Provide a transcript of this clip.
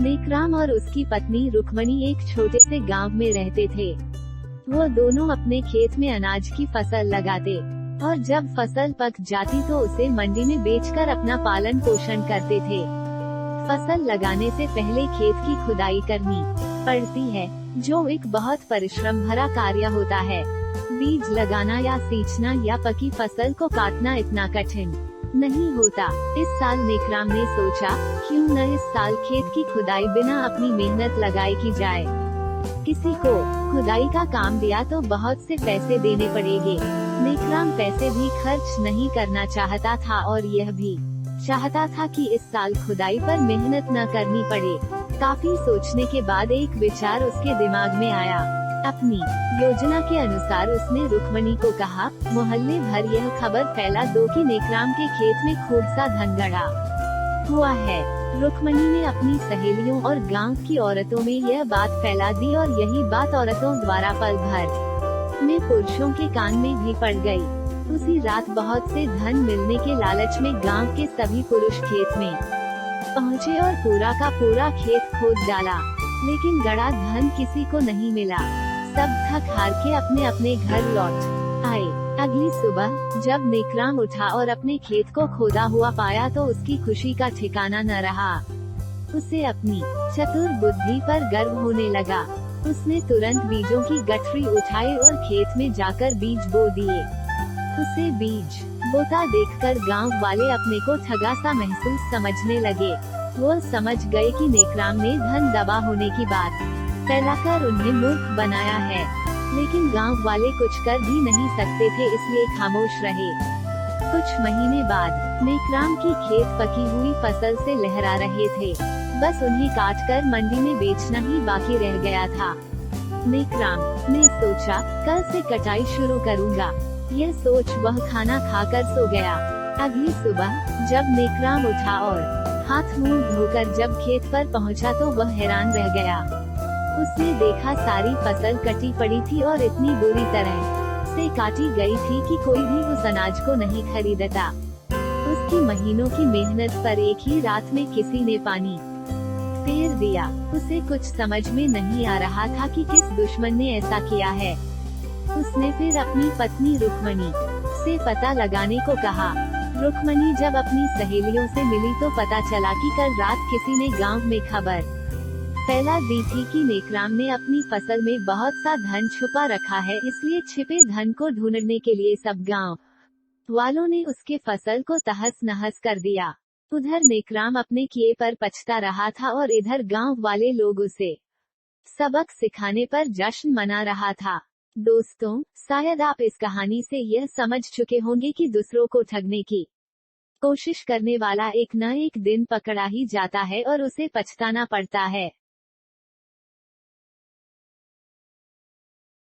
नेकराम और उसकी पत्नी रुक्मणी एक छोटे से गांव में रहते थे। वो दोनों अपने खेत में अनाज की फसल लगाते और जब फसल पक जाती तो उसे मंडी में बेचकर अपना पालन पोषण करते थे। फसल लगाने से पहले खेत की खुदाई करनी पड़ती है, जो एक बहुत परिश्रम भरा कार्य होता है। बीज लगाना या सींचना या पकी फसल को काटना इतना कठिन नहीं होता। इस साल नेकराम ने सोचा, क्यों न इस साल खेत की खुदाई बिना अपनी मेहनत लगाए की जाए। किसी को खुदाई का काम दिया तो बहुत से पैसे देने पड़ेंगे। नेकराम पैसे भी खर्च नहीं करना चाहता था और यह भी चाहता था कि इस साल खुदाई पर मेहनत न करनी पड़े। काफी सोचने के बाद एक विचार उसके दिमाग में आया। अपनी योजना के अनुसार उसने रुक्मणी को कहा, मोहल्ले भर यह खबर फैला दो कि नेकराम के खेत में खूब सा धन गड़ा हुआ है। रुक्मणी ने अपनी सहेलियों और गांव की औरतों में यह बात फैला दी और यही बात औरतों द्वारा पल भर में पुरुषों के कान में भी पड़ गई। उसी रात बहुत से धन मिलने के लालच में गांव के सभी पुरुष खेत में पहुँचे और पूरा का पूरा खेत खोद डाला, लेकिन गड़ा धन किसी को नहीं मिला। सब थक हार के अपने अपने घर लौट आए। अगली सुबह जब नेकराम उठा और अपने खेत को खोदा हुआ पाया तो उसकी खुशी का ठिकाना न रहा। उसे अपनी चतुर बुद्धि पर गर्व होने लगा। उसने तुरंत बीजों की गठरी उठाई और खेत में जाकर बीज बो दिए। उसे बीज बोता देखकर गांव वाले अपने को ठगा सा महसूस समझने लगे। वो समझ गए कि नेकराम ने धन दबा होने की बात फैलाकर उन्हें मूर्ख बनाया है, लेकिन गांव वाले कुछ कर भी नहीं सकते थे, इसलिए खामोश रहे। कुछ महीने बाद नेकराम की खेत पकी हुई फसल से लहरा रहे थे। बस उन्हें काटकर मंडी में बेचना ही बाकी रह गया था। नेकराम ने सोचा, कल से कटाई शुरू करूंगा। यह सोच वह खाना खाकर सो गया। अगली सुबह जब नेकराम उठा और हाथ मुंह धोकर जब खेत पर पहुंचा तो वह हैरान रह गया। उसने देखा सारी फसल कटी पड़ी थी और इतनी बुरी तरह से काटी गई थी कि कोई भी उस अनाज को नहीं खरीदता। उसकी महीनों की मेहनत पर एक ही रात में किसी ने पानी फेर दिया। उसे कुछ समझ में नहीं आ रहा था कि किस दुश्मन ने ऐसा किया है। उसने फिर अपनी पत्नी रुक्मणी से पता लगाने को कहा। रुक्मणी जब अपनी सहेलियों से मिली तो पता चला कि कल रात किसी ने गांव में खबर फैला दी थी कि नेकराम ने अपनी फसल में बहुत सा धन छुपा रखा है, इसलिए छिपे धन को ढूंढने के लिए सब गांव वालों ने उसके फसल को तहस नहस कर दिया। उधर नेकराम अपने किए पर पछता रहा था और इधर गांव वाले लोग उसे सबक सिखाने पर जश्न मना रहा था। दोस्तों, शायद आप इस कहानी से यह समझ चुके होंगे कि दूसरों को ठगने की कोशिश करने वाला एक न एक दिन पकड़ा ही जाता है और उसे पछताना पड़ता है।